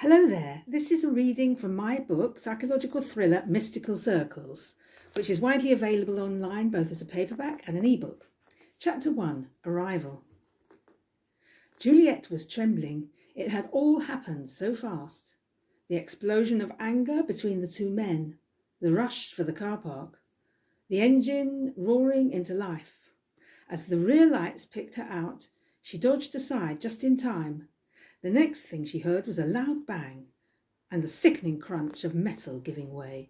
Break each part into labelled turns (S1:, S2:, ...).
S1: Hello there, this is a reading from my book, psychological thriller Mystical Circles, which is widely available online both as a paperback and an ebook. Chapter 1, Arrival. Juliet was trembling. It had all happened so fast. The explosion of anger between the two men, the rush for the car park, the engine roaring into life. As the rear lights picked her out, she dodged aside just in time. The next thing she heard was a loud bang, and the sickening crunch of metal giving way,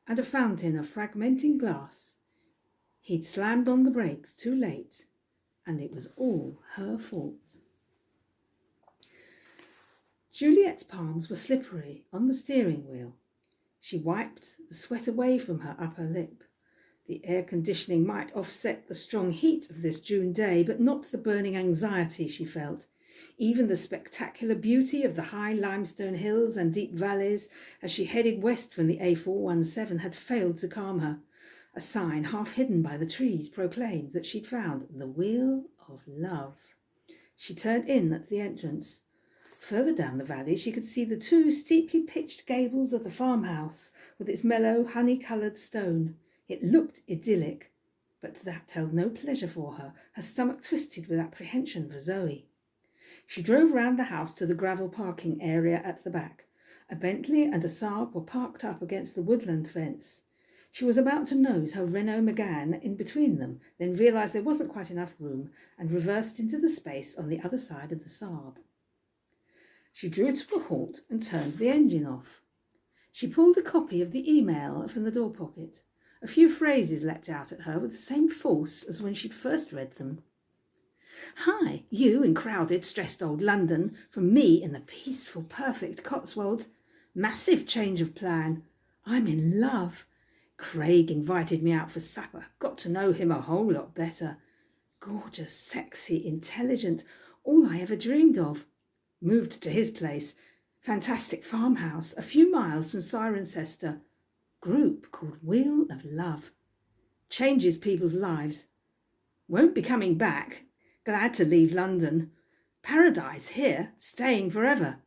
S1: and a fountain of fragmenting glass. He'd slammed on the brakes too late, and it was all her fault. Juliet's palms were slippery on the steering wheel. She wiped the sweat away from her upper lip. The air conditioning might offset the strong heat of this June day, but not the burning anxiety she felt. Even the spectacular beauty of the high limestone hills and deep valleys as she headed west from the A417 had failed to calm her. A sign half hidden by the trees proclaimed that she'd found the Wheel of Love. She turned in at the entrance. Further down the valley she could see the two steeply pitched gables of the farmhouse with its mellow honey-coloured stone. It looked idyllic, but that held no pleasure for her. Her stomach twisted with apprehension for Zoe. She drove round the house to the gravel parking area at the back. A Bentley and a Saab were parked up against the woodland fence. She was about to nose her Renault Megane in between them, then realised there wasn't quite enough room and reversed into the space on the other side of the Saab. She drew to a halt and turned the engine off. She pulled a copy of the email from the door pocket. A few phrases leapt out at her with the same force as when she'd first read them. Hi, you in crowded, stressed old London, from me in the peaceful, perfect Cotswolds. Massive change of plan. I'm in love. Craig invited me out for supper. Got to know him a whole lot better. Gorgeous, sexy, intelligent, all I ever dreamed of. Moved to his place. Fantastic farmhouse, a few miles from Cirencester. Group called Wheel of Love. Changes people's lives. Won't be coming back. Glad to leave London. Paradise here, staying forever.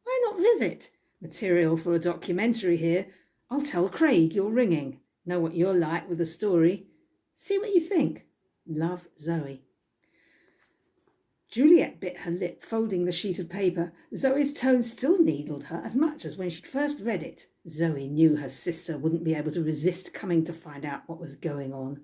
S1: Why not visit? Material for a documentary here. I'll tell Craig you're ringing. Know what you're like with a story. See what you think. Love, Zoe. Juliet bit her lip, folding the sheet of paper. Zoe's tone still needled her as much as when she'd first read it. Zoe knew her sister wouldn't be able to resist coming to find out what was going on.